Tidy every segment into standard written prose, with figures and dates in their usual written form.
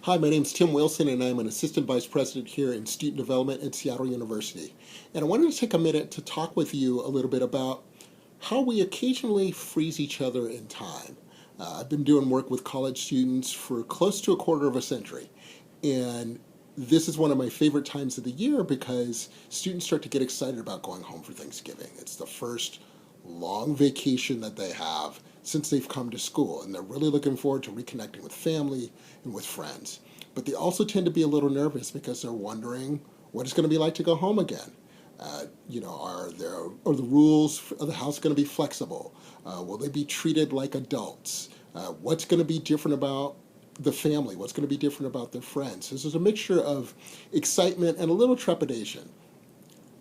Hi, my name is Tim Wilson, and I'm an Assistant Vice President here in Student Development at Seattle University. And I wanted to take a minute to talk with you a little bit about how we occasionally freeze each other in time. I've been doing work with college students for close to a quarter of a century, and this is one of my favorite times of the year because students start to get excited about going home for Thanksgiving. It's the first long vacation that they have since they've come to school, and they're really looking forward to reconnecting with family and with friends. But they also tend to be a little nervous because they're wondering what it's going to be like to go home again. Are the rules of the house going to be flexible? Will they be treated like adults? What's going to be different about the family? What's going to be different about their friends? So there's a mixture of excitement and a little trepidation.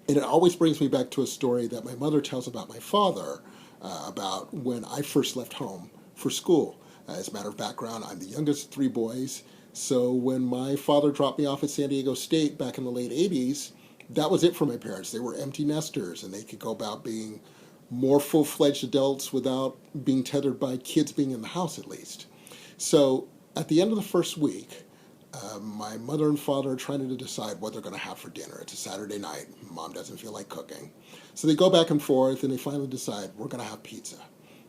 And it always brings me back to a story that my mother tells about my father, about when I first left home for school. As a matter of background, I'm the youngest of three boys. So when my father dropped me off at San Diego State back in the late 80s, that was it for my parents. They were empty nesters, and they could go about being more full-fledged adults without being tethered by kids being in the house, at least. So at the end of the first week, my mother and father are trying to decide what they're going to have for dinner. It's a Saturday night. Mom doesn't feel like cooking. So they go back and forth, and they finally decide, we're going to have pizza.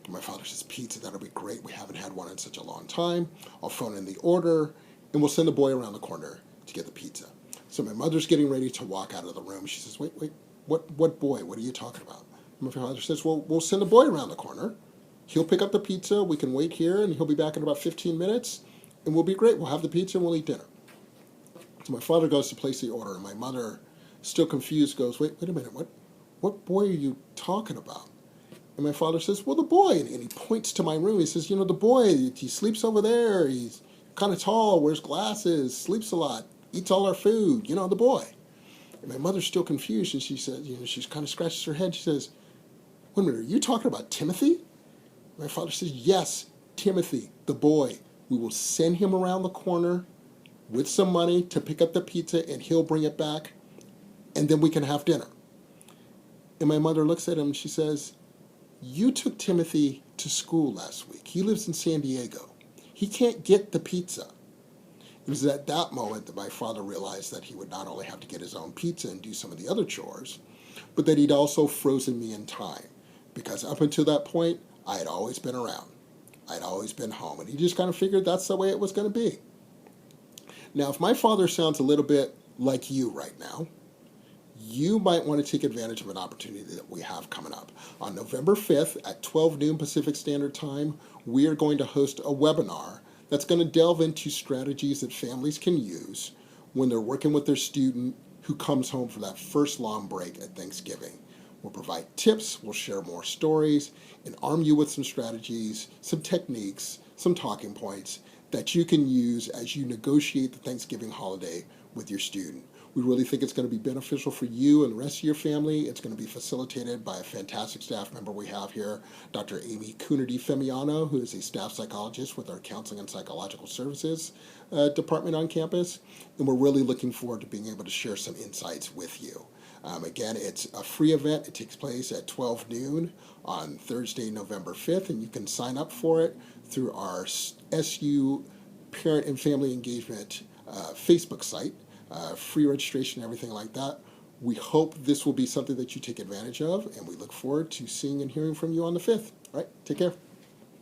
And my father says, pizza, that'll be great. We haven't had one in such a long time. I'll phone in the order, and we'll send the boy around the corner to get the pizza. So my mother's getting ready to walk out of the room. She says, wait, what boy? What are you talking about? And my father says, well, we'll send the boy around the corner. He'll pick up the pizza. We can wait here, and he'll be back in about 15 minutes, and we'll be great. We'll have the pizza, and we'll eat dinner. So my father goes to place the order, and my mother, still confused, goes, wait a minute, what boy are you talking about? And my father says, well, the boy. And he points to my room. He says, the boy, he sleeps over there. He's kind of tall, wears glasses, sleeps a lot, eats all our food, the boy. And my mother's still confused, and she says, she's kind of scratches her head. She says, wait a minute, are you talking about Timothy? My father says, yes, Timothy, the boy. We will send him around the corner with some money to pick up the pizza, and he'll bring it back, and then we can have dinner. And my mother looks at him, and she says, you took Timothy to school last week. He lives in San Diego. He can't get the pizza. It was at that moment that my father realized that he would not only have to get his own pizza and do some of the other chores, but that he'd also frozen me in time. Because up until that point, I had always been around. I'd always been home. And he just kind of figured that's the way it was going to be. Now, if my father sounds a little bit like you right now, you might want to take advantage of an opportunity that we have coming up. On November 5th at 12 noon Pacific Standard Time, we are going to host a webinar that's going to delve into strategies that families can use when they're working with their student who comes home for that first long break at Thanksgiving. We'll provide tips, we'll share more stories, and arm you with some strategies, some techniques, some talking points that you can use as you negotiate the Thanksgiving holiday with your student. We really think it's going to be beneficial for you and the rest of your family. It's going to be facilitated by a fantastic staff member we have here, Dr. Amy Coonerty Femiano, who is a staff psychologist with our Counseling and Psychological Services department on campus. And we're really looking forward to being able to share some insights with you. Again, it's a free event. It takes place at 12 noon on Thursday, November 5th, and you can sign up for it through our SU Parent and Family Engagement Facebook site. Free registration, everything like that. We hope this will be something that you take advantage of, and we look forward to seeing and hearing from you on the 5th. All right, take care.